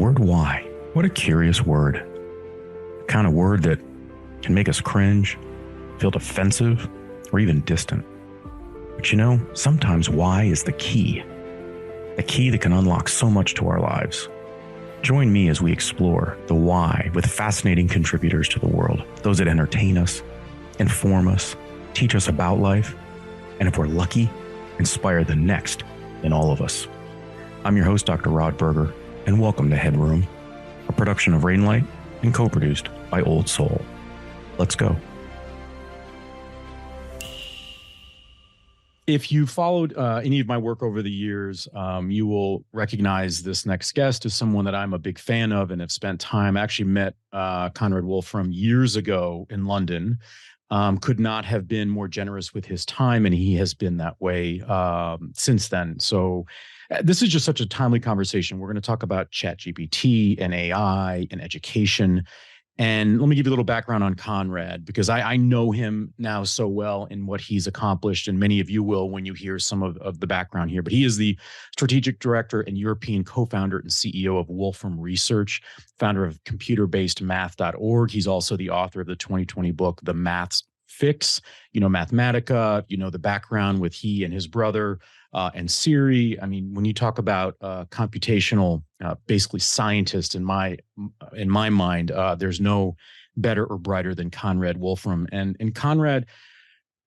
word why. What a curious word. The kind of word that can make us cringe, feel defensive, or even distant. But you know, sometimes why is the key. The key that can unlock so much to our lives. Join me as we explore the why with fascinating contributors to the world. Those that entertain us, inform us, teach us about life, and if we're lucky, inspire the next in all of us. I'm your host, Dr. Rod Berger, and welcome to HeadRoom, a production of Rainlight and co-produced by Old Soul. Let's go. If you followed any of my work over the years, you will recognize this next guest as someone that I'm a big fan of and have spent time. I actually met Conrad Wolfram years ago in London. Could not have been more generous with his time, and he has been that way since then. So this is just such a timely conversation. We're going to talk about ChatGPT and AI and education. And let me give you a little background on Conrad, because I know him now so well in what he's accomplished, and many of you will when you hear some of the background here. But he is the strategic director and European co-founder and CEO of Wolfram Research, founder of computer-based math.org. He's also the author of the 2020 book, The Math's Fix, Mathematica, the background with he and his brother and Siri. I mean, when you talk about computational, basically scientist in my mind, there's no better or brighter than Conrad Wolfram. And Conrad,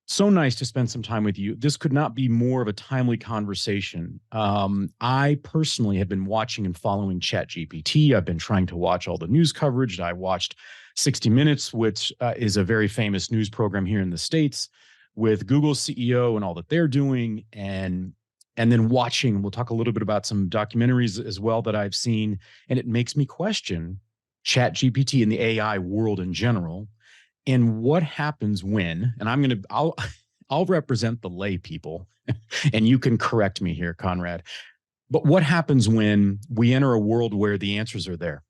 so nice to spend some time with you. This could not be more of a timely conversation. I personally have been watching and following ChatGPT. I've been trying to watch all the news coverage. I watched 60 Minutes, which is a very famous news program here in the States, with Google's CEO and all that they're doing, and then watching. We'll talk a little bit about some documentaries as well that I've seen, and it makes me question ChatGPT and the AI world in general, and what happens when. And I'll represent the lay people, and you can correct me here, Conrad. But what happens when we enter a world where the answers are there?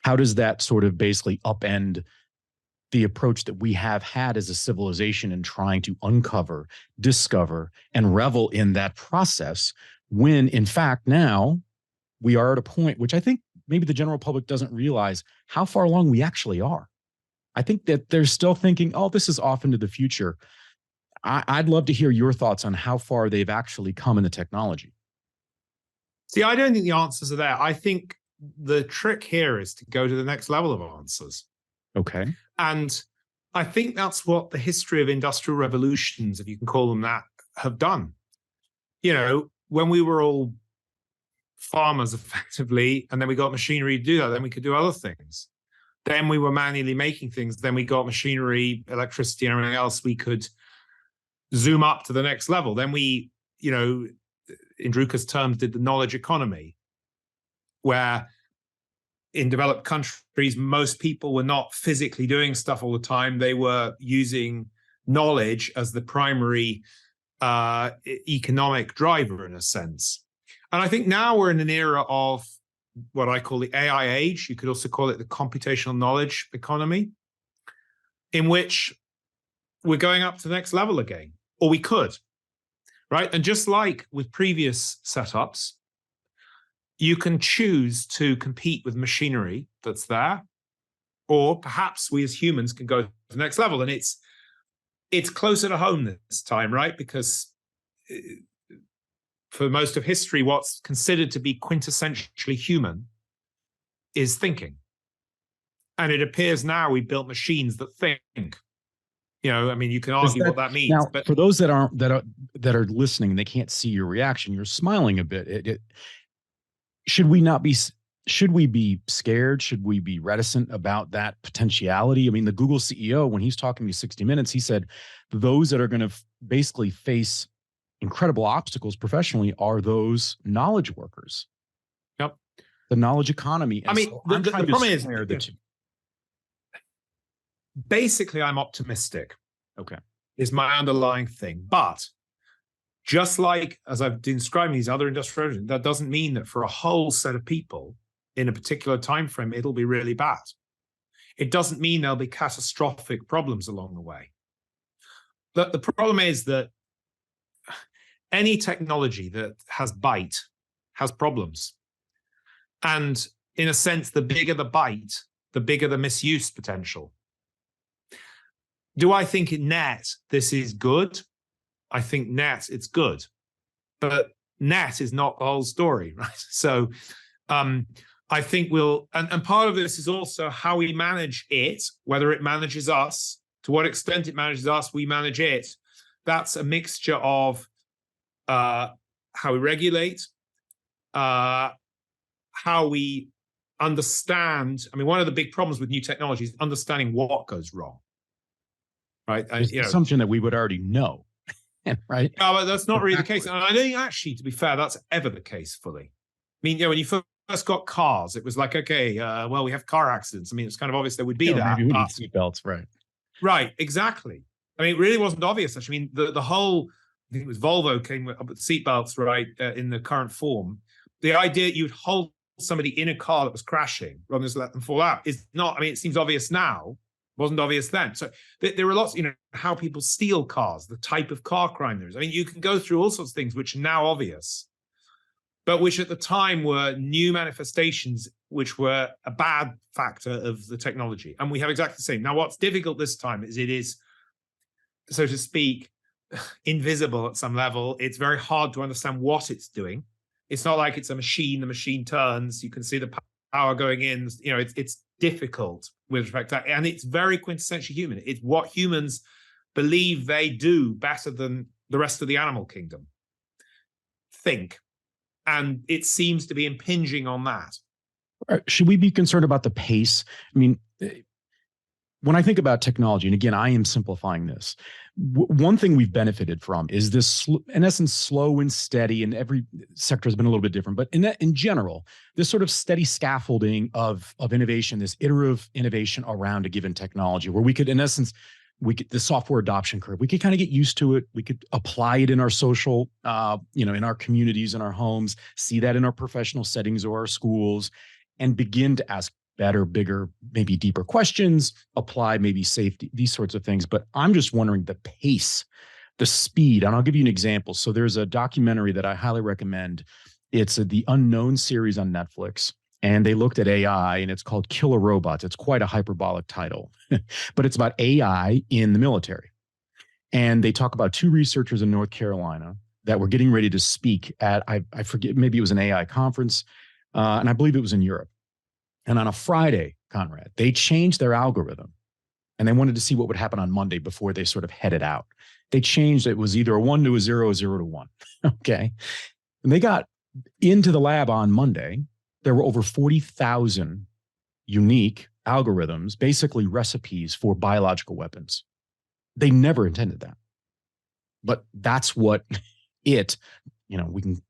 How does that sort of basically upend the approach that we have had as a civilization in trying to uncover, discover, and revel in that process, when in fact now we are at a point which I think maybe the general public doesn't realize how far along we actually are. I think that they're still thinking, oh, this is off into the future. I'd love to hear your thoughts on how far they've actually come in the technology. See, I don't think the answers are there. I think the trick here is to go to the next level of answers. Okay. And I think that's what the history of industrial revolutions, if you can call them that, have done. When we were all farmers effectively, and then we got machinery to do that, then we could do other things. Then we were manually making things. Then we got machinery, electricity, and everything else. We could zoom up to the next level. Then we, in Drucker's terms, did the knowledge economy, where in developed countries, most people were not physically doing stuff all the time. They were using knowledge as the primary economic driver, in a sense. And I think now we're in an era of what I call the AI age. You could also call it the computational knowledge economy, in which we're going up to the next level again, or we could, right? And just like with previous setups, you can choose to compete with machinery that's there, or perhaps we as humans can go to the next level. And it's closer to home this time, right? Because for most of history, what's considered to be quintessentially human is thinking. And it appears now we built machines that think. You can argue what that means. Now, but for those that are listening, they can't see your reaction. You're smiling a bit. Should we be scared? Should we be reticent about that potentiality? I mean, the Google CEO, when he's talking to 60 Minutes, he said those that are going to basically face incredible obstacles professionally are those knowledge workers. Yep. The knowledge economy. And the problem is the two. Basically, I'm optimistic. Okay. Is my underlying thing. But just like as I've been describing these other industrial revolutions, that doesn't mean that for a whole set of people in a particular time frame, it'll be really bad. It doesn't mean there'll be catastrophic problems along the way. But the problem is that any technology that has bite has problems. And in a sense, the bigger the bite, the bigger the misuse potential. Do I think in net this is good? I think net it's good, but net is not the whole story, right? So I think and part of this is also how we manage it, whether it manages us, to what extent it manages us, we manage it. That's a mixture of how we regulate, how we understand. I mean, one of the big problems with new technology is understanding what goes wrong, right? There's the assumption that we would already know, right? No, but that's not really the case. And I don't think, actually, to be fair, that's ever the case fully. I mean, when you first got cars, it was like, okay, well, we have car accidents. I mean, it's kind of obvious there would be that. Maybe we need seatbelts, right? Right, exactly. I mean, it really wasn't obvious. Actually, I mean, the whole, I think it was Volvo came up with seatbelts, right, in the current form. The idea you'd hold somebody in a car that was crashing rather than just let them fall out is not, I mean, it seems obvious now, wasn't obvious then. So there are lots, how people steal cars, the type of car crime there is. I mean, you can go through all sorts of things which are now obvious, but which at the time were new manifestations, which were a bad factor of the technology. And we have exactly the same. Now, what's difficult this time is it is, so to speak, invisible at some level. It's very hard to understand what it's doing. It's not like it's a machine, the machine turns, you can see the power going in. It's difficult with respect to that. And it's very quintessentially human. It's what humans believe they do better than the rest of the animal kingdom. Think. And it seems to be impinging on that. Should we be concerned about the pace? I mean, when I think about technology, and again, I am simplifying this, one thing we've benefited from is this, in essence, slow and steady, and every sector has been a little bit different, but in general, this sort of steady scaffolding of innovation, this iterative innovation around a given technology, where we could, in essence, the software adoption curve, we could kind of get used to it. We could apply it in our social, in our communities, in our homes, see that in our professional settings or our schools, and begin to ask better, bigger, maybe deeper questions, apply maybe safety, these sorts of things. But I'm just wondering the pace, the speed, and I'll give you an example. So there's a documentary that I highly recommend. It's the Unknown series on Netflix, and they looked at AI, and it's called Killer Robots. It's quite a hyperbolic title, but it's about AI in the military. And they talk about two researchers in North Carolina that were getting ready to speak at, I forget, maybe it was an AI conference, and I believe it was in Europe. And on a Friday, Conrad, they changed their algorithm, and they wanted to see what would happen on Monday before they sort of headed out. They changed it was either a 1 to a 0, a 0 to 1. Okay. And they got into the lab on Monday. There were over 40,000 unique algorithms, basically recipes for biological weapons. They never intended that. But that's what we can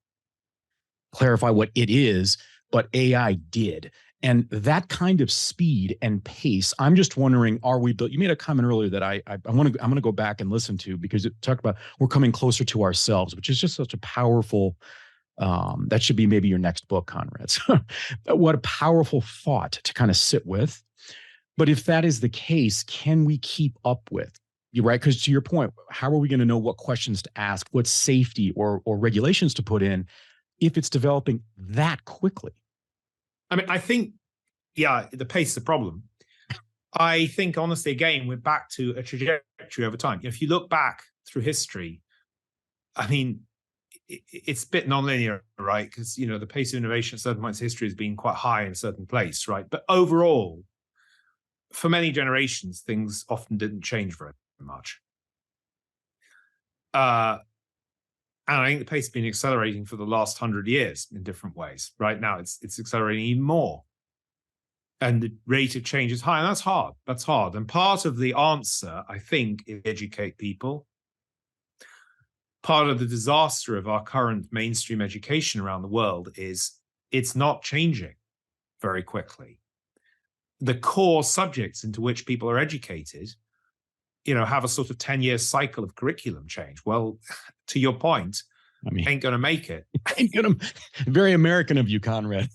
clarify what it is, but AI did. And that kind of speed and pace, I'm just wondering, are we built? You made a comment earlier that I'm going to go back and listen to, because it talked about we're coming closer to ourselves, which is just such a powerful, that should be maybe your next book, Conrad. So, what a powerful thought to kind of sit with. But if that is the case, can we keep up with? You're right, because to your point, how are we going to know what questions to ask, what safety or regulations to put in if it's developing that quickly? I mean, I think, the pace is a problem. I think, honestly, again, we're back to a trajectory over time. If you look back through history, I mean, it's a bit nonlinear, right? Because, the pace of innovation at certain points in history has been quite high in a certain place, right? But overall, for many generations, things often didn't change very much. And I think the pace has been accelerating for the last 100 years in different ways. Right now, it's accelerating even more. And the rate of change is high, and that's hard. That's hard. And part of the answer, I think, is educate people. Part of the disaster of our current mainstream education around the world is it's not changing very quickly. The core subjects into which people are educated, have a sort of 10-year cycle of curriculum change. Well, to your point, ain't going to make it. Ain't going to. Very American of you, Conrad.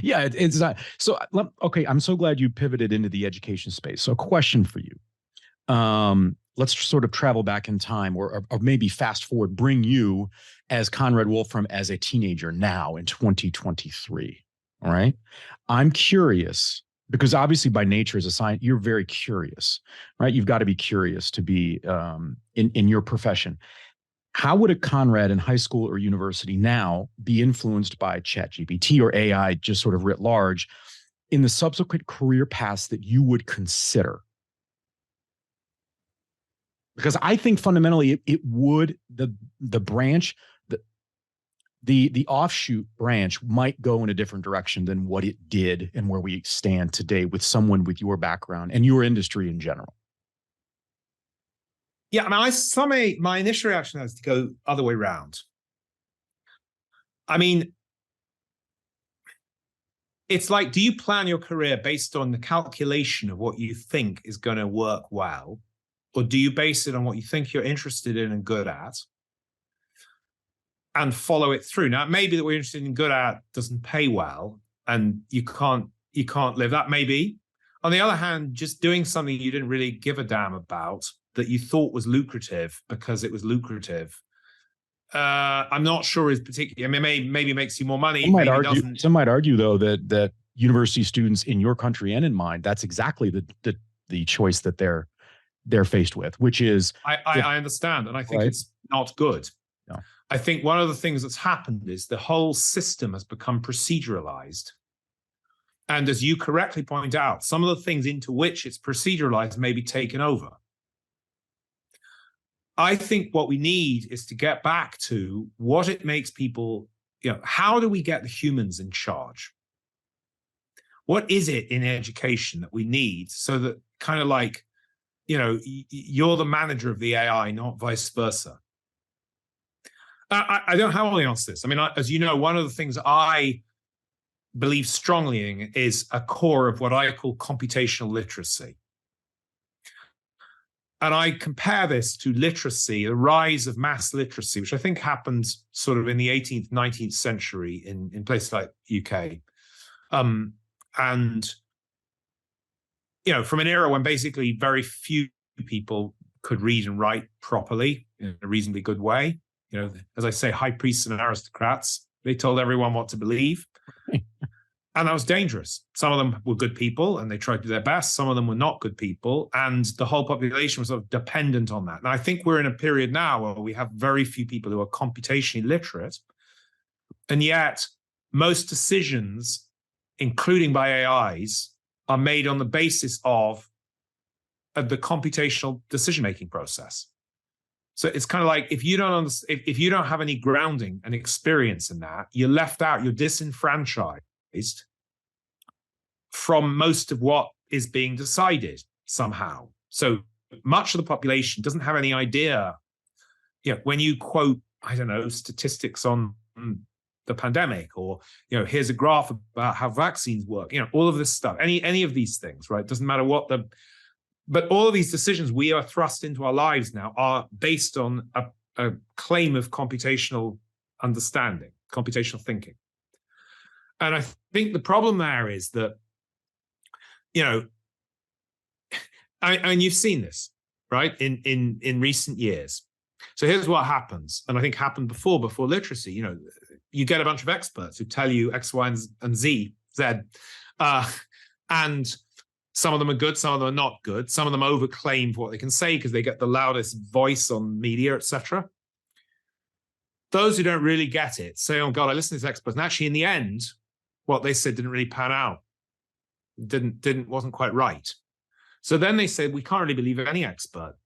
Yeah, it's not. So, okay, I'm so glad you pivoted into the education space. So, question for you. let's sort of travel back in time, or maybe fast forward, bring you as Conrad Wolfram as a teenager now in 2023. All right. I'm curious because obviously by nature as a science, you're very curious, right? You've got to be curious to be in your profession. How would a Conrad in high school or university now be influenced by ChatGPT or AI just sort of writ large in the subsequent career paths that you would consider? Because I think fundamentally it would, the branch, the offshoot branch might go in a different direction than what it did and where we stand today with someone with your background and your industry in general. Yeah, I mean, my initial reaction is to go other way around. I mean, it's like, do you plan your career based on the calculation of what you think is going to work well? Or do you base it on what you think you're interested in and good at and follow it through? Now, it may be that what you're interested in and good at doesn't pay well and you can't live that, maybe. On the other hand, just doing something you didn't really give a damn about that you thought was lucrative because it was lucrative, I'm not sure is particularly, I mean, maybe makes you more money. Some might argue though, that university students in your country and in mine, that's exactly the choice that they're faced with, which is... I understand, and I think it's not good. No. I think one of the things that's happened is the whole system has become proceduralized. And as you correctly point out, some of the things into which it's proceduralized may be taken over. I think what we need is to get back to what it makes people, how do we get the humans in charge? What is it in education that we need so that kind of like, you're the manager of the AI, not vice versa? I don't have all the answers to this. I mean, as you know, one of the things I believe strongly in is a core of what I call computational literacy. And I compare this to literacy, the rise of mass literacy, which I think happened sort of in the 18th, 19th century in places like UK. And, from an era when basically very few people could read and write properly in a reasonably good way. As I say, high priests and aristocrats, they told everyone what to believe. And that was dangerous. Some of them were good people and they tried to do their best. Some of them were not good people. And the whole population was sort of dependent on that. And I think we're in a period now where we have very few people who are computationally literate. And yet most decisions, including by AIs, are made on the basis of the computational decision-making process. So it's kind of like if you don't have any grounding and experience in that, you're left out, you're disenfranchised from most of what is being decided somehow. So much of the population doesn't have any idea. When you quote, I don't know, statistics on the pandemic, or here's a graph about how vaccines work, all of this stuff, any of these things, right? Doesn't matter but all of these decisions we are thrust into our lives now are based on a claim of computational understanding, computational thinking. And I think the problem there is that, and you've seen this, right, in recent years. So here's what happens, and I think happened before literacy. You get a bunch of experts who tell you X, Y, and Z, and some of them are good, some of them are not good. Some of them overclaim for what they can say because they get the loudest voice on media, etc. Those who don't really get it say, "Oh God, I listened to this expert," and actually, in the end, what they said didn't really pan out. Wasn't quite right. So then they said, we can't really believe any expert.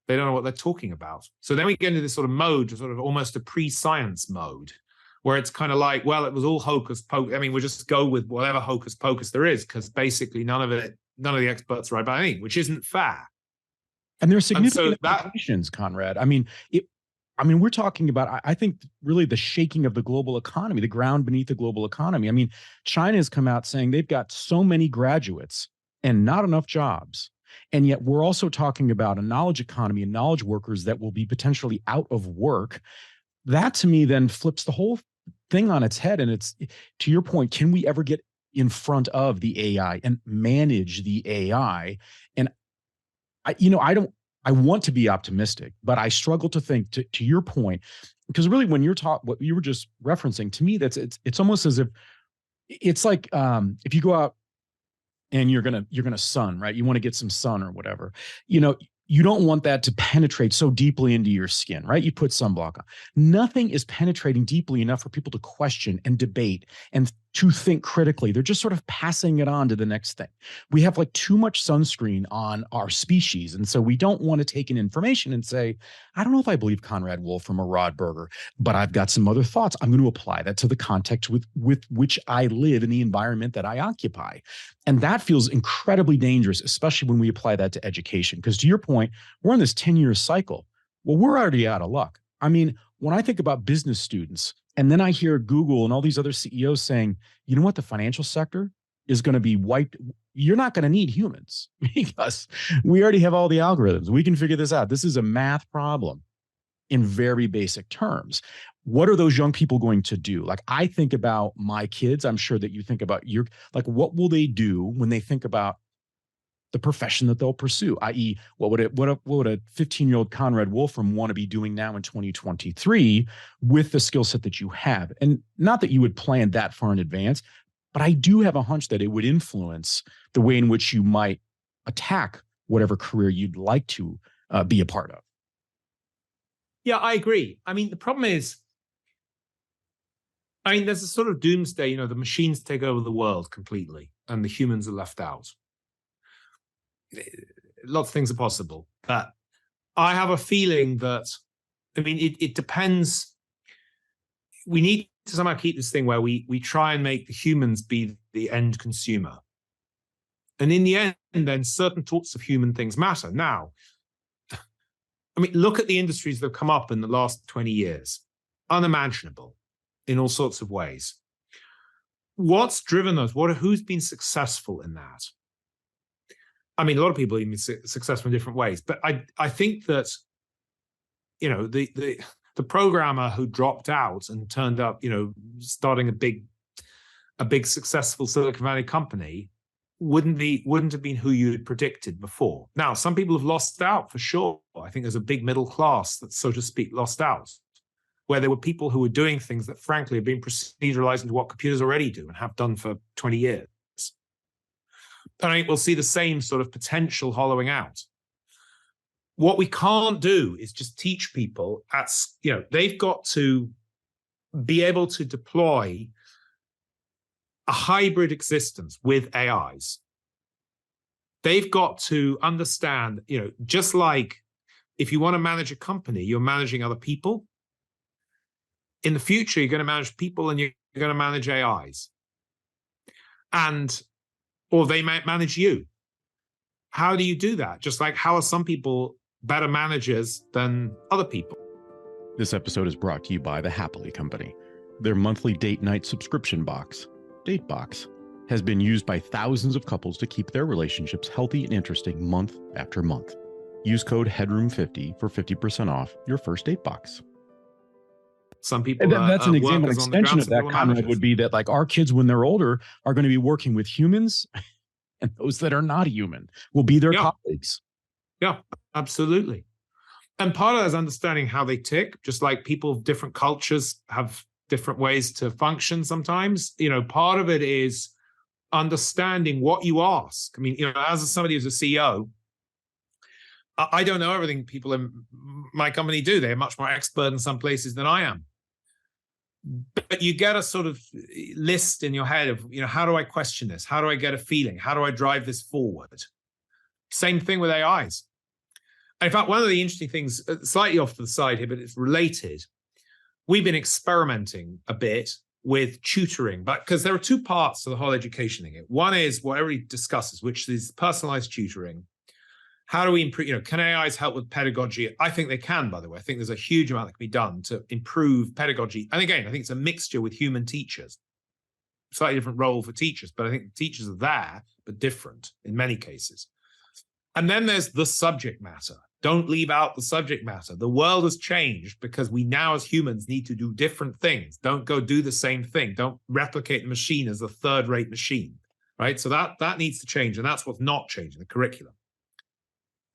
They don't know what they're talking about. So then we get into this sort of mode, sort of almost a pre-science mode, where it's kind of like, well, it was all hocus pocus. I mean, we'll just go with whatever hocus pocus there is, because basically none of the experts are right about anything, which isn't fair. And there's significant implications, Conrad. I mean, we're talking about, I think, really the shaking of the global economy, the ground beneath the global economy. I mean, China has come out saying they've got so many graduates and not enough jobs. And yet we're also talking about a knowledge economy and knowledge workers that will be potentially out of work. That to me then flips the whole thing on its head. And it's, to your point, can we ever get in front of the AI and manage the AI? And I I want to be optimistic, but I struggle to think, to your point, because really when you're what you were just referencing, to me, it's almost as if it's like if you go out and you're gonna sun, right? You want to get some sun or whatever, you don't want that to penetrate so deeply into your skin, right? You put sunblock on. Nothing is penetrating deeply enough for people to question and debate and to think critically. They're just sort of passing it on to the next thing. We have like too much sunscreen on our species. And so we don't want to take in information and say, I don't know if I believe Conrad Wolfram or Rod Berger, but I've got some other thoughts. I'm going to apply that to the context with which I live in the environment that I occupy. And that feels incredibly dangerous, especially when we apply that to education. Because to your point, we're on this 10-year cycle. Well, we're already out of luck. I mean, when I think about business students, and then I hear Google and all these other CEOs saying, you know what, the financial sector is going to be wiped. You're not going to need humans because we already have all the algorithms. We can figure this out. This is a math problem in very basic terms. What are those young people going to do? Like, I think about my kids. I'm sure that you think about like, what will they do when they think about the profession that they'll pursue, i.e., what would a 15-year-old Conrad Wolfram want to be doing now in 2023 with the skill set that you have? And not that you would plan that far in advance, but I do have a hunch that it would influence the way in which you might attack whatever career you'd like to be a part of. Yeah, I agree. I mean, the problem is, there's a sort of doomsday, the machines take over the world completely and the humans are left out. Lots of things are possible, but I have a feeling that, it depends. We need to somehow keep this thing where we try and make the humans be the end consumer. And in the end, then certain sorts of human things matter. Now, look at the industries that have come up in the last 20 years. Unimaginable in all sorts of ways. What's driven those? Who's been successful in that? A lot of people have been successful in different ways, but I think that, the programmer who dropped out and turned up, starting a big successful Silicon Valley company wouldn't have been who you had predicted before. Now, some people have lost out for sure. I think there's a big middle class that, so to speak, lost out, where there were people who were doing things that frankly have been proceduralized into what computers already do and have done for 20 years. And I think we'll see the same sort of potential hollowing out. What we can't do is just teach people they've got to be able to deploy a hybrid existence with AIs. They've got to understand, just like if you want to manage a company, you're managing other people. In the future, you're going to manage people and you're going to manage AIs. Or they might manage you. How do you do that? Just like, how are some people better managers than other people? This episode is brought to you by the Happily Company. Their monthly date night subscription box, DateBox, has been used by thousands of couples to keep their relationships healthy and interesting month after month. Use code HeadRoom50 for 50% off your first date box. Some people that's an example. An extension of that, Conrad, would be that like our kids, when they're older, are going to be working with humans, and those that are not human will be their colleagues. Yeah, absolutely. And part of that is understanding how they tick, just like people of different cultures have different ways to function sometimes. Part of it is understanding what you ask. As somebody who's a CEO, I don't know everything people in my company do. They're much more expert in some places than I am. But you get a sort of list in your head of, how do I question this? How do I get a feeling? How do I drive this forward? Same thing with AIs. In fact, one of the interesting things, slightly off to the side here, but it's related, we've been experimenting a bit with tutoring, but because there are two parts to the whole education thing. One is what everybody discusses, which is personalized tutoring. How do we improve, can AIs help with pedagogy? I think they can, by the way. I think there's a huge amount that can be done to improve pedagogy. And again, I think it's a mixture with human teachers. Slightly different role for teachers, but I think teachers are there, but different in many cases. And then there's the subject matter. Don't leave out the subject matter. The world has changed because we now as humans need to do different things. Don't go do the same thing. Don't replicate the machine as a third-rate machine, right? So that needs to change, and that's what's not changing, the curriculum.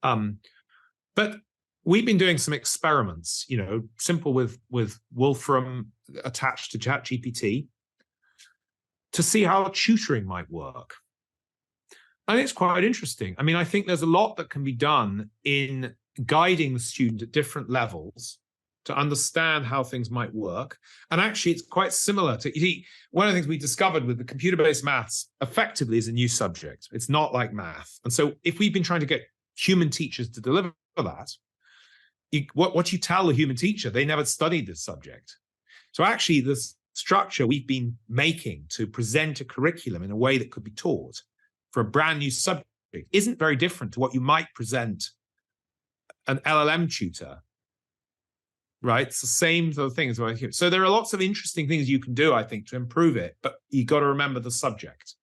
But But we've been doing some experiments, simple with Wolfram attached to ChatGPT to see how tutoring might work. And it's quite interesting. I mean, I think there's a lot that can be done in guiding the student at different levels to understand how things might work. And actually, it's quite similar to, one of the things we discovered with the computer-based maths effectively is a new subject. It's not like math. And so if we've been trying to get human teachers to deliver that, what you tell a human teacher, they never studied this subject. So actually, this structure we've been making to present a curriculum in a way that could be taught for a brand new subject isn't very different to what you might present an LLM tutor, right? It's the same sort of thing as what I hear. So there are lots of interesting things you can do, I think, to improve it, but you got to remember the subject.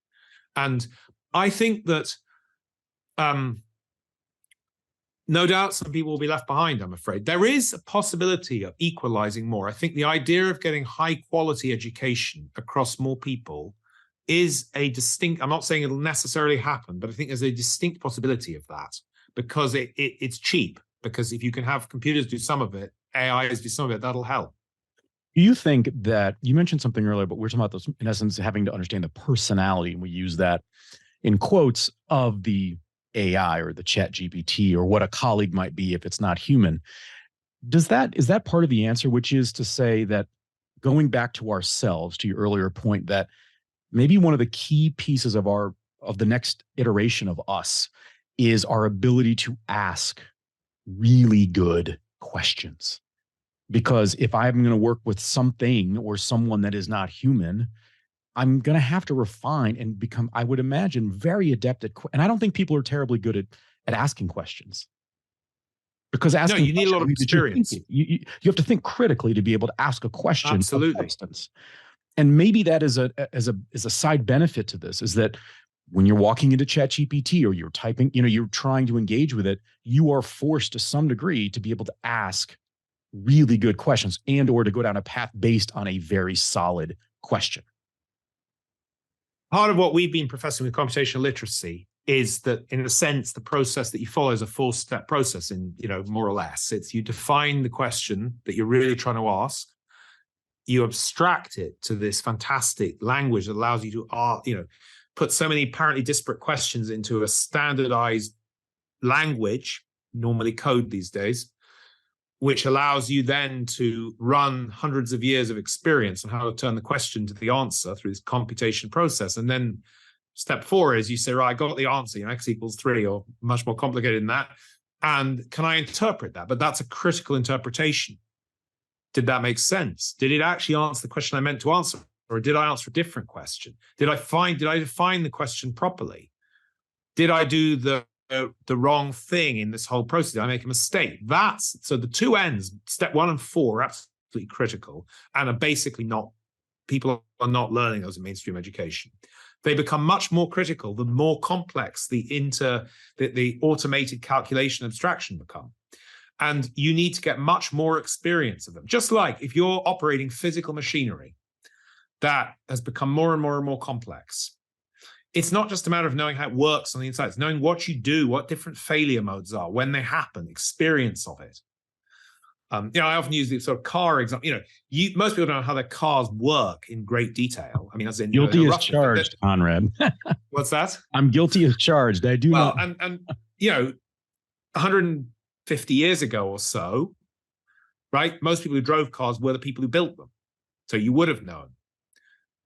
And I think that no doubt some people will be left behind, I'm afraid. There is a possibility of equalizing more. I think the idea of getting high quality education across more people is a distinct, I'm not saying it'll necessarily happen, but I think there's a distinct possibility of that because it's cheap. Because if you can have computers do some of it, AIs do some of it, that'll help. Do you think that, you mentioned something earlier, but we're talking about this, in essence, having to understand the personality, and we use that in quotes, of the AI or the chat GPT or what a colleague might be if it's not human. Is that part of the answer, which is to say that going back to ourselves, to your earlier point, that maybe one of the key pieces of the next iteration of us is our ability to ask really good questions? Because if I'm going to work with something or someone that is not human, I'm going to have to refine and become, I would imagine, very adept at, and I don't think people are terribly good at asking questions. Because asking, no, you need a lot of experience. You have to think critically to be able to ask a question. Absolutely. Of substance. And maybe that is a side benefit to this, is that when you're walking into ChatGPT or you're typing, you're trying to engage with it, you are forced to some degree to be able to ask really good questions and or to go down a path based on a very solid question. Part of what we've been professing with computational literacy is that, in a sense, the process that you follow is a 4-step process, more or less. It's you define the question that you're really trying to ask. You abstract it to this fantastic language that allows you to, put so many apparently disparate questions into a standardized language, normally code these days, which allows you then to run hundreds of years of experience on how to turn the question to the answer through this computation process. And then step 4 is you say, right, I got the answer, X equals 3, or much more complicated than that. And can I interpret that? But that's a critical interpretation. Did that make sense? Did it actually answer the question I meant to answer? Or did I answer a different question? Did I define the question properly? Did I do the wrong thing in this whole process? Did I make a mistake? So the two ends, step 1 and 4, are absolutely critical and are basically people are not learning those in mainstream education. They become much more critical the more complex the automated calculation abstraction become. And you need to get much more experience of them. Just like if you're operating physical machinery that has become more and more and more complex, it's not just a matter of knowing how it works on the inside. It's knowing what you do, what different failure modes are, when they happen, experience of it. I often use the sort of car example. Most people don't know how their cars work in great detail. I mean, as in guilty as charged, Conrad. What's that? I'm guilty as charged. I do not. And 150 years ago or so, right? Most people who drove cars were the people who built them, so you would have known.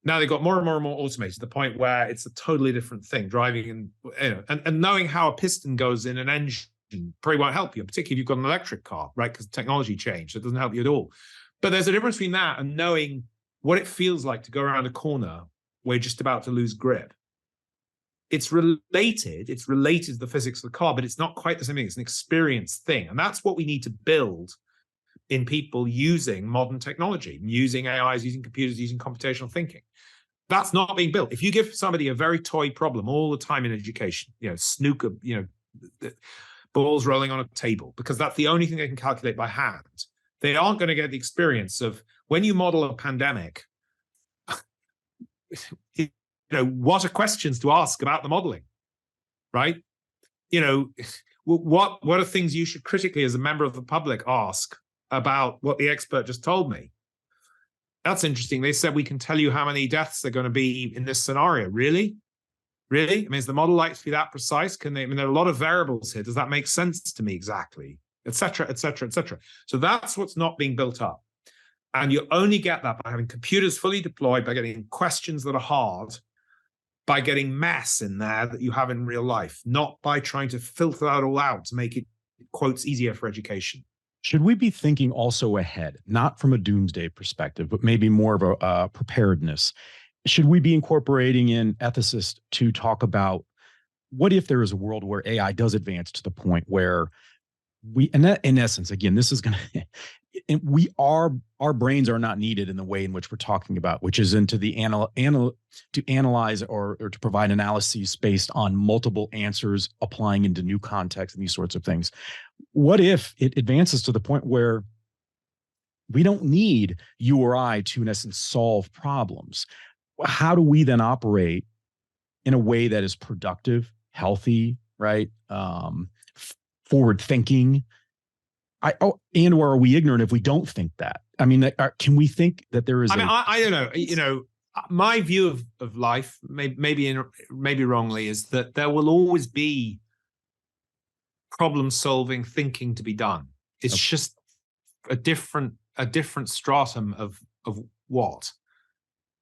Now they've got more and more and more automated to the point where it's a totally different thing. Driving and knowing how a piston goes in an engine probably won't help you, particularly if you've got an electric car, right? Because technology changed. It doesn't help you at all. But there's a difference between that and knowing what it feels like to go around a corner where you're just about to lose grip. It's related to the physics of the car, but it's not quite the same thing. It's an experience thing. And that's what we need to build in people using modern technology, using AIs, using computers, using computational thinking. That's not being built. If you give somebody a very toy problem all the time in education, snooker, balls rolling on a table, because that's the only thing they can calculate by hand, they aren't going to get the experience of when you model a pandemic, what are questions to ask about the modeling, right? what are things you should critically, as a member of the public, ask about what the expert just told me? That's interesting. They said we can tell you how many deaths are going to be in this scenario. Really? Really? I mean, is the model likely to be that precise? Can they? I mean, there are a lot of variables here. Does that make sense to me exactly? Et cetera, et cetera, et cetera. So that's what's not being built up. And you only get that by having computers fully deployed, by getting questions that are hard, by getting mass in there that you have in real life, not by trying to filter that all out to make it, quotes, easier for education. Should we be thinking also ahead, not from a doomsday perspective, but maybe more of a preparedness? Should we be incorporating in ethicists to talk about what if there is a world where AI does advance to the point where we, and that, in essence, again, this is going to, our brains are not needed in the way in which we're talking about, which is into the to analyze or to provide analyses based on multiple answers, applying into new contexts and these sorts of things. What if it advances to the point where we don't need you or I to, in essence, solve problems? How do we then operate in a way that is productive, healthy, right? Forward thinking. And or are we ignorant if we don't think that? I mean, can we think that there is? I don't know. You know, my view of life, maybe wrongly, is that there will always be problem-solving thinking to be done. It's just a different stratum of what.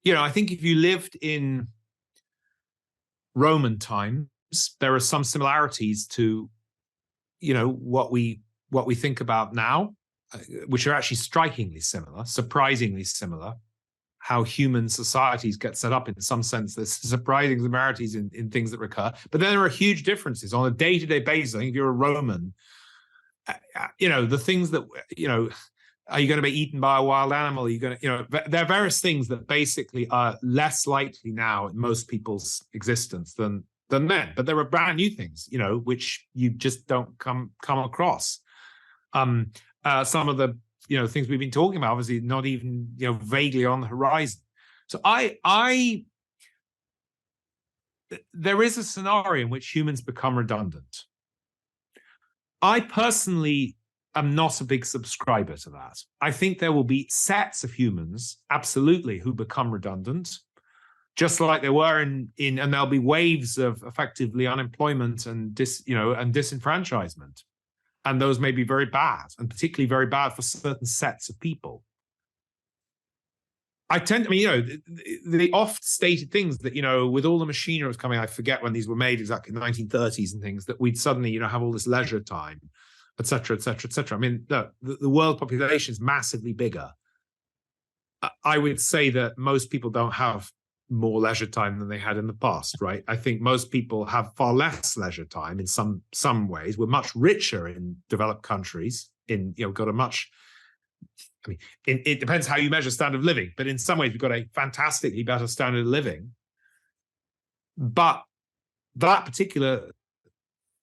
You know, I think if you lived in Roman times, there are some similarities to, you know, what we think about now, which are actually strikingly similar, surprisingly similar. How human societies get set up, in some sense, there's surprising similarities in things that recur. But then there are huge differences on a day-to-day basis. I think if you're a Roman, you know, the things that, you know, are you going to be eaten by a wild animal? Are you going to, you know, there are various things that basically are less likely now in most people's existence than then. But there are brand new things, you know, which you just don't come across. Some of the, you know, things we've been talking about, obviously not even, you know, vaguely on the horizon. So there is a scenario in which humans become redundant. I personally am not a big subscriber to that. I think there will be sets of humans, absolutely, who become redundant, just like there were and there'll be waves of effectively unemployment and disenfranchisement. And those may be very bad, and particularly very bad for certain sets of people. I mean, you know, the oft-stated things that, you know, with all the machinery that was coming, I forget when these were made exactly, in the 1930s and things, that we'd suddenly, you know, have all this leisure time, et cetera, et cetera, et cetera. I mean, the world population is massively bigger. I would say that most people don't have more leisure time than they had in the past, right? I think most people have far less leisure time in some ways. We're much richer in developed countries, got a much, I mean, it depends how you measure standard of living, but in some ways we've got a fantastically better standard of living. But that particular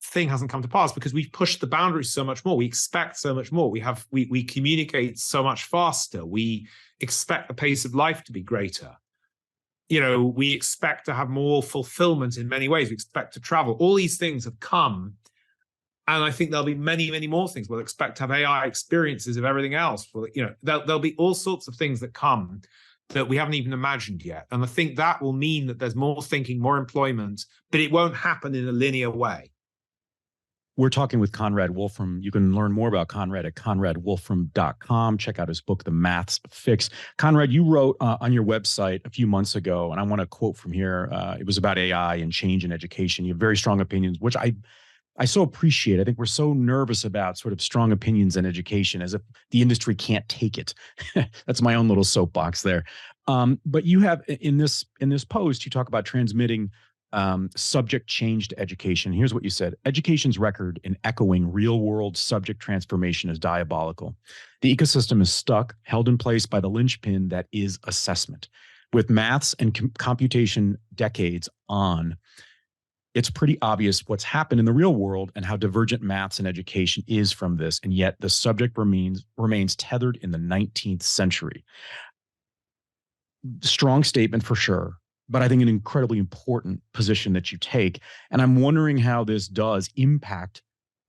thing hasn't come to pass because we've pushed the boundaries so much more. We expect so much more. We communicate so much faster. We expect the pace of life to be greater. You know, we expect to have more fulfillment in many ways. We expect to travel. All these things have come. And I think there'll be many, many more things. We'll expect to have AI experiences of everything else. Well, you know, there'll be all sorts of things that come that we haven't even imagined yet. And I think that will mean that there's more thinking, more employment, but it won't happen in a linear way. We're talking with Conrad Wolfram. You can learn more about Conrad at conradwolfram.com. Check out his book, The Math's Fix. Conrad, you wrote on your website a few months ago, and I want to quote from here. It was about AI and change in education. You have very strong opinions, which I so appreciate. I think we're so nervous about sort of strong opinions in education as if the industry can't take it. That's my own little soapbox there. But you have in this post, you talk about transmitting subject change to education. Here's what you said. Education's record in echoing real-world subject transformation is diabolical. The ecosystem is stuck, held in place by the linchpin that is assessment. With maths and computation decades on, it's pretty obvious what's happened in the real world and how divergent maths and education is from this, and yet the subject remains tethered in the 19th century. Strong statement for sure, but I think an incredibly important position that you take. And I'm wondering how this does impact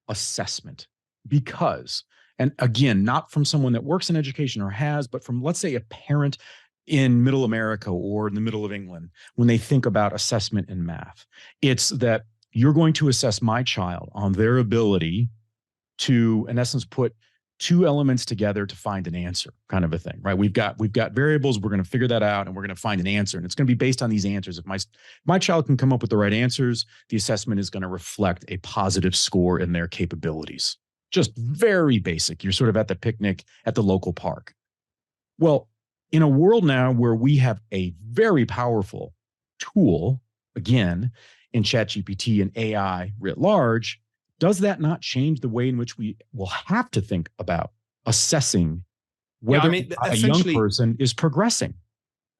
assessment because, and again, not from someone that works in education or has, but from, let's say, a parent in middle America or in the middle of England, when they think about assessment in math, it's that you're going to assess my child on their ability to, in essence, put two elements together to find an answer, kind of a thing, right? We've got variables. We're going to figure that out, and we're going to find an answer, and it's going to be based on these answers. If my child can come up with the right answers, the assessment is going to reflect a positive score in their capabilities. Just very basic. You're sort of at the picnic at the local park. Well, in a world now where we have a very powerful tool, again, in ChatGPT and AI writ large, does that not change the way in which we will have to think about assessing whether a young person is progressing?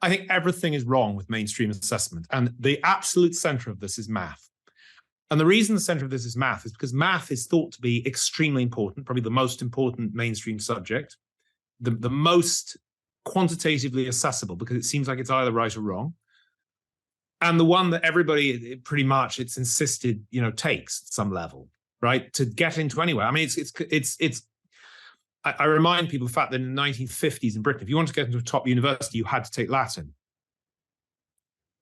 I think everything is wrong with mainstream assessment. And the absolute center of this is math. And the reason the center of this is math is because math is thought to be extremely important, probably the most important mainstream subject, the most quantitatively accessible because it seems like it's either right or wrong. And the one that everybody pretty much it's insisted, takes at some level. Right, to get into anywhere. I mean, I remind people of the fact that in the 1950s in Britain, if you wanted to get into a top university, you had to take Latin.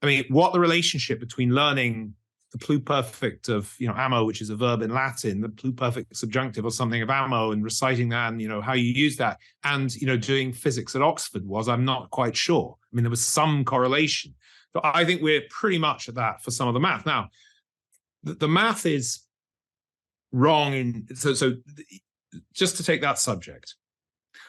I mean, what the relationship between learning the pluperfect of, ammo, which is a verb in Latin, the pluperfect subjunctive or something of ammo, and reciting that, and, how you use that, and, doing physics at Oxford was, I'm not quite sure. I mean, there was some correlation. So I think we're pretty much at that for some of the math. Now, the math is wrong so just to take that subject,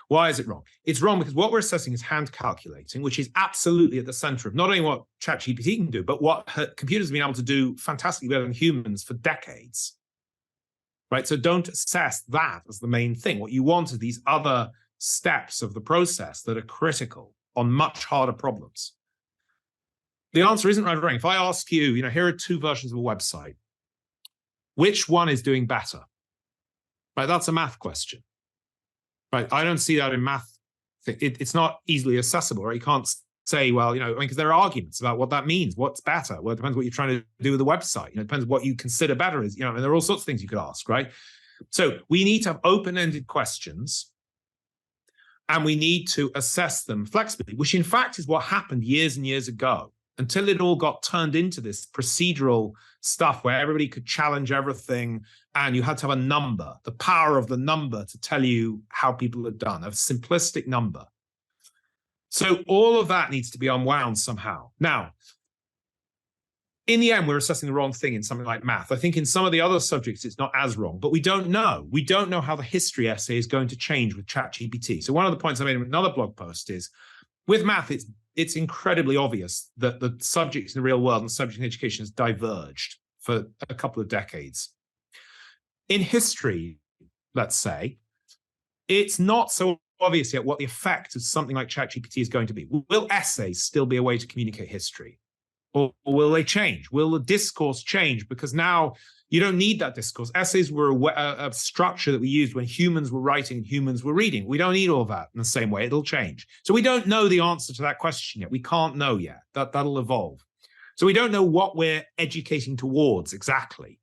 why is it wrong? It's wrong because what we're assessing is hand calculating, which is absolutely at the center of not only what ChatGPT can do, but what computers have been able to do fantastically better than humans for decades. Right? So don't assess that as the main thing. What you want are these other steps of the process that are critical on much harder problems. The answer isn't right or wrong. If I ask you, here are two versions of a website. Which one is doing better? Right, that's a math question. Right, I don't see that in math. It's not easily accessible, right? You can't say, well, because there are arguments about what that means. What's better? Well, it depends what you're trying to do with the website. It depends what you consider better is, and there are all sorts of things you could ask, right? So we need to have open-ended questions, and we need to assess them flexibly, which in fact is what happened years and years ago, until it all got turned into this procedural stuff where everybody could challenge everything and you had to have a number, the power of the number to tell you how people had done, a simplistic number. So all of that needs to be unwound somehow. Now, in the end, we're assessing the wrong thing in something like math. I think in some of the other subjects, it's not as wrong, but we don't know. We don't know how the history essay is going to change with ChatGPT. So one of the points I made in another blog post is, with math, it's incredibly obvious that the subjects in the real world and the subject in education has diverged for a couple of decades. In history, let's say, it's not so obvious yet what the effect of something like ChatGPT is going to be. Will essays still be a way to communicate history? Or will they change? Will the discourse change? Because now you don't need that discourse. Essays were a structure that we used when humans were writing and humans were reading. We don't need all that in the same way. It'll change. So we don't know the answer to that question yet. We can't know yet. That'll evolve. So we don't know what we're educating towards exactly.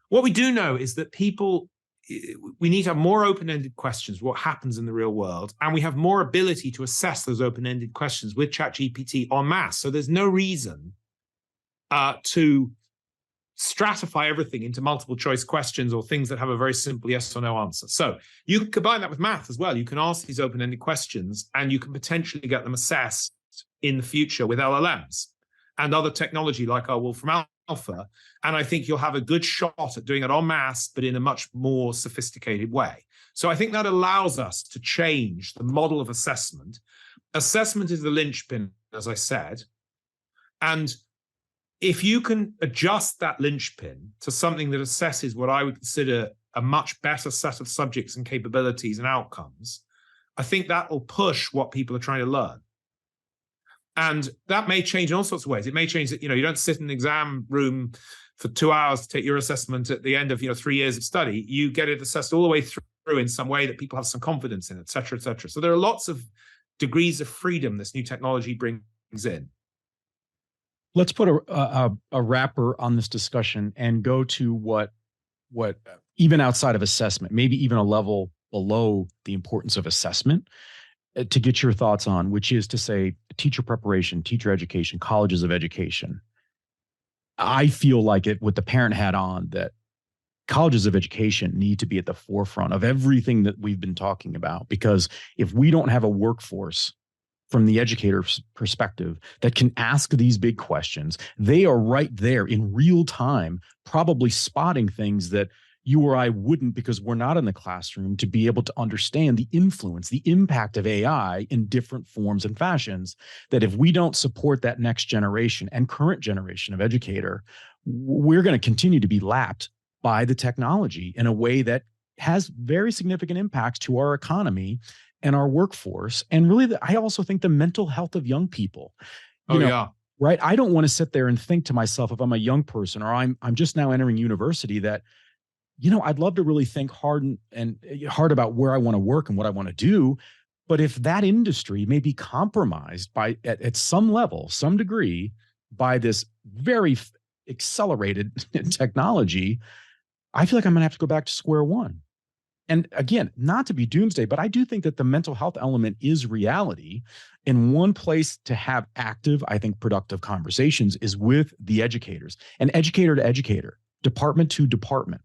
What we do know is that we need to have more open-ended questions, what happens in the real world, and we have more ability to assess those open-ended questions with ChatGPT en masse. So there's no reason to stratify everything into multiple choice questions or things that have a very simple yes or no answer. So you can combine that with math as well. You can ask these open-ended questions and you can potentially get them assessed in the future with LLMs and other technology like our Wolfram Alpha. And I think you'll have a good shot at doing it en masse, but in a much more sophisticated way. So I think that allows us to change the model of assessment. Assessment is the linchpin, as I said. And if you can adjust that linchpin to something that assesses what I would consider a much better set of subjects and capabilities and outcomes, I think that will push what people are trying to learn. And that may change in all sorts of ways. It may change that, you don't sit in an exam room for 2 hours to take your assessment at the end of, 3 years of study. You get it assessed all the way through in some way that people have some confidence in, et cetera, et cetera. So there are lots of degrees of freedom this new technology brings in. Let's put a wrapper on this discussion and go to what even outside of assessment, maybe even a level below the importance of assessment, to get your thoughts on, which is to say teacher preparation, teacher education, colleges of education. I feel like it with the parent hat on that colleges of education need to be at the forefront of everything that we've been talking about, because if we don't have a workforce from the educator's perspective that can ask these big questions, they are right there in real time, probably spotting things that you or I wouldn't, because we're not in the classroom to be able to understand the influence, the impact of AI in different forms and fashions. That if we don't support that next generation and current generation of educator, we're going to continue to be lapped by the technology in a way that has very significant impacts to our economy and our workforce. And really, I also think the mental health of young people. Right? I don't want to sit there and think to myself, if I'm a young person or I'm just now entering university, that I'd love to really think hard about where I want to work and what I want to do. But if that industry may be compromised by at some level, some degree, by this very accelerated technology, I feel like I'm going to have to go back to square one. And again, not to be doomsday, but I do think that the mental health element is reality. And one place to have active, I think, productive conversations is with the educators, and educator to educator, department to department.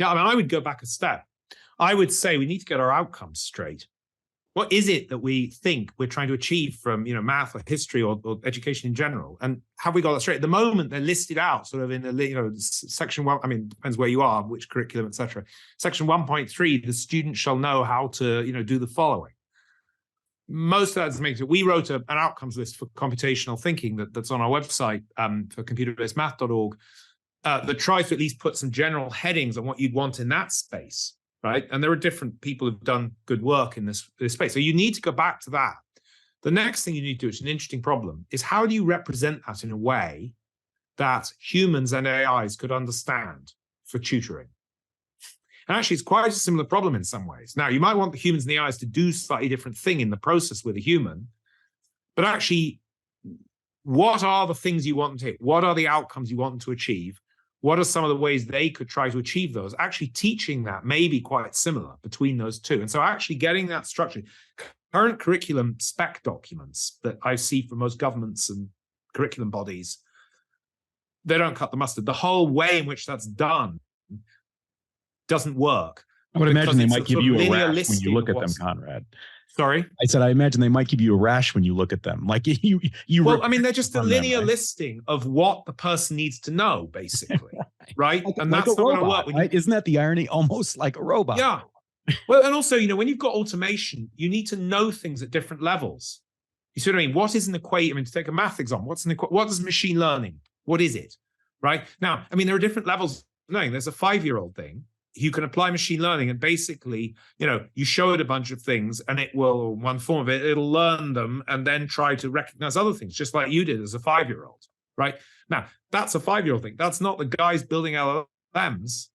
Yeah, I mean, I would go back a step. I would say we need to get our outcomes straight. What is it that we think we're trying to achieve from, math or history or education in general? And have we got that straight? At the moment, they're listed out sort of in the, section 1. I mean, depends where you are, which curriculum, etc. Section 1.3, the student shall know how to, do the following. Most of that makes it. We wrote an outcomes list for computational thinking that's on our website for computerbasedmath.org. That tries to at least put some general headings on what you'd want in that space, right? And there are different people who've done good work in this space. So you need to go back to that. The next thing you need to do, which is an interesting problem, is how do you represent that in a way that humans and AIs could understand for tutoring? And actually, it's quite a similar problem in some ways. Now, you might want the humans and the AIs to do slightly different thing in the process with a human, but actually, what are the things you want them to hit? What are the outcomes you want them to achieve? What are some of the ways they could try to achieve those? Actually teaching that may be quite similar between those two. And so actually getting that structure, current curriculum spec documents that I see from most governments and curriculum bodies, they don't cut the mustard. The whole way in which that's done doesn't work. I would imagine they might give you a rash when you look at them, Conrad. Sorry? I said, I imagine they might give you a rash when you look at them. Like you. Well, I mean, they're just a linear listing of what the person needs to know, basically, right? And that's not going to work. Right? Isn't that the irony? Almost like a robot. Yeah. Well, and also, when you've got automation, you need to know things at different levels. You see what I mean? What is an equation? I mean, to take a math example, what is machine learning? What is it? Right? Now, I mean, there are different levels of knowing. There's a 5-year-old thing. You can apply machine learning and basically, you show it a bunch of things and it will, one form of it, it'll learn them and then try to recognize other things, just like you did as a 5-year-old, right? Now, that's a 5-year-old thing. That's not the guys building LLMs.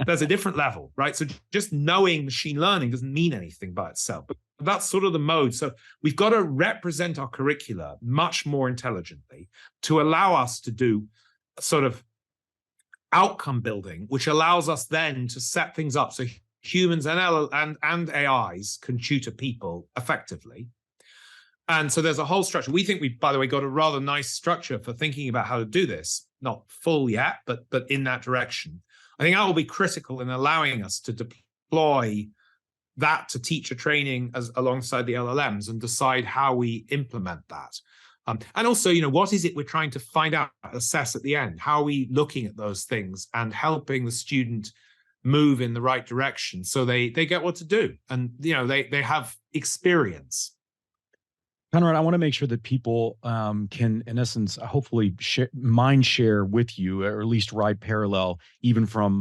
There's a different level, right? So just knowing machine learning doesn't mean anything by itself, but that's sort of the mode. So we've got to represent our curricula much more intelligently to allow us to do sort of outcome building, which allows us then to set things up so humans and AIs can tutor people effectively. And so there's a whole structure. We think we've, by the way, got a rather nice structure for thinking about how to do this. Not full yet, but in that direction. I think that will be critical in allowing us to deploy that to teacher training alongside the LLMs and decide how we implement that. And also, what is it we're trying to find out, assess at the end? How are we looking at those things and helping the student move in the right direction so they get what to do and, they have experience? Conrad, I want to make sure that people can, in essence, hopefully mind share with you, or at least ride parallel, even from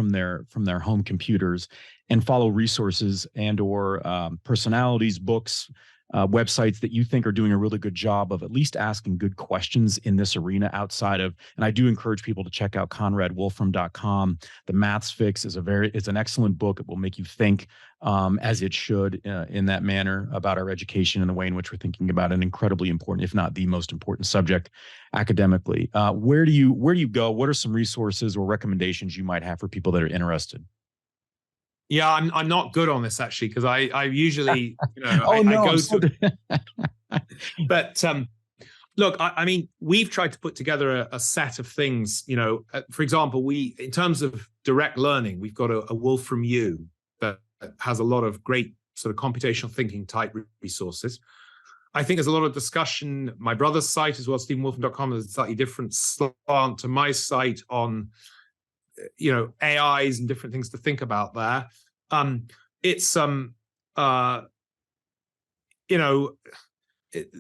their home computers, and follow resources and or personalities, books, websites that you think are doing a really good job of at least asking good questions in this arena outside of, and I do encourage people to check out ConradWolfram.com. The Maths Fix is an excellent book. It will make you think, as it should, in that manner, about our education and the way in which we're thinking about an incredibly important, if not the most important subject academically. Where do you go? What are some resources or recommendations you might have for people that are interested? Yeah, I'm not good on this actually, because I usually, I go to, but look, I mean, we've tried to put together a set of things. For example, in terms of direct learning, we've got a Wolfram U that has a lot of great sort of computational thinking type resources. I think there's a lot of discussion. My brother's site as well, StephenWolfram.com, is a slightly different slant to my site on AIs and different things to think about there.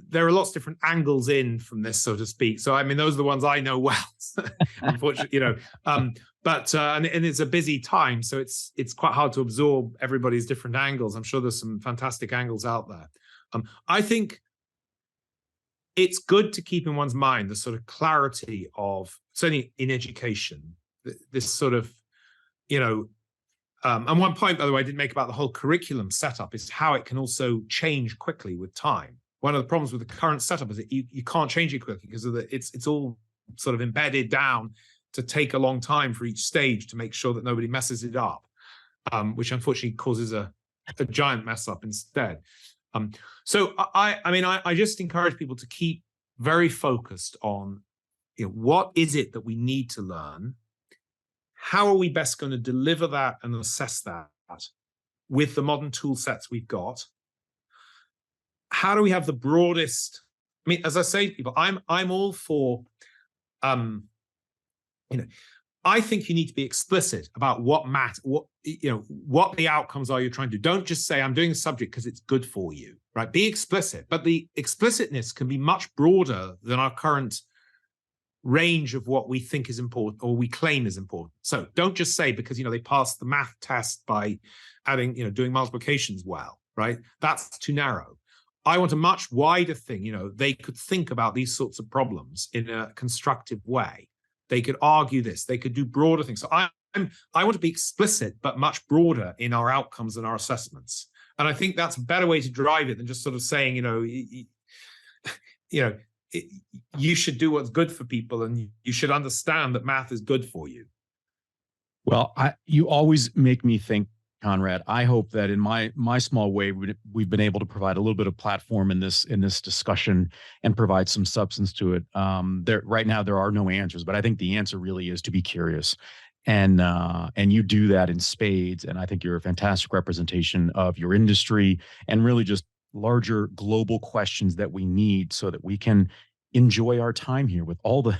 There are lots of different angles in from this, so to speak. So I mean, those are the ones I know well, unfortunately, but and it's a busy time, so it's quite hard to absorb everybody's different angles. I'm sure there's some fantastic angles out there. I think it's good to keep in one's mind the sort of clarity of, certainly in education, this sort of, and one point, by the way, I didn't make about the whole curriculum setup is how it can also change quickly with time. One of the problems with the current setup is that you can't change it quickly because it's all sort of embedded down to take a long time for each stage to make sure that nobody messes it up, which unfortunately causes a giant mess up instead. So I just encourage people to keep very focused on, what is it that we need to learn? How are we best going to deliver that and assess that with the modern tool sets we've got? How do we have the broadest? I mean, as I say to people, I'm all for, I think you need to be explicit about what the outcomes are you're trying to do. Don't just say, I'm doing a subject because it's good for you, right? Be explicit, but the explicitness can be much broader than our current range of what we think is important or we claim is important. So don't just say because they passed the math test by adding, doing multiplications well, right? That's too narrow. I want a much wider thing. They could think about these sorts of problems in a constructive way. They could argue this. They could do broader things. So I want to be explicit but much broader in our outcomes and our assessments. And I think that's a better way to drive it than just sort of saying, you should do what's good for people, and you should understand that math is good for you. Well, you always make me think, Conrad. I hope that in my small way, we've been able to provide a little bit of platform in this discussion and provide some substance to it. Right now, there are no answers, but I think the answer really is to be curious, and you do that in spades. And I think you're a fantastic representation of your industry and really just larger global questions that we need so that we can enjoy our time here with all the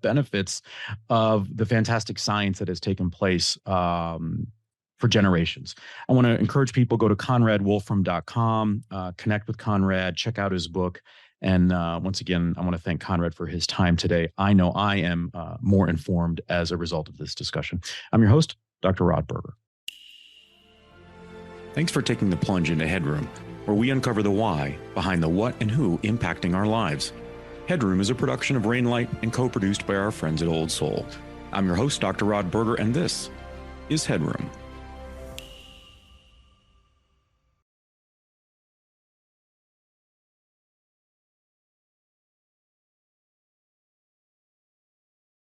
benefits of the fantastic science that has taken place for generations. I want to encourage people, go to ConradWolfram.com, connect with Conrad, check out his book. And once again, I want to thank Conrad for his time today. I know I am more informed as a result of this discussion. I'm your host, Dr. Rod Berger. Thanks for taking the plunge into HeadRoom, where we uncover the why behind the what and who impacting our lives. HeadRoom is a production of Rainlight and co-produced by our friends at Old Soul. I'm your host, Dr. Rod Berger, and this is HeadRoom.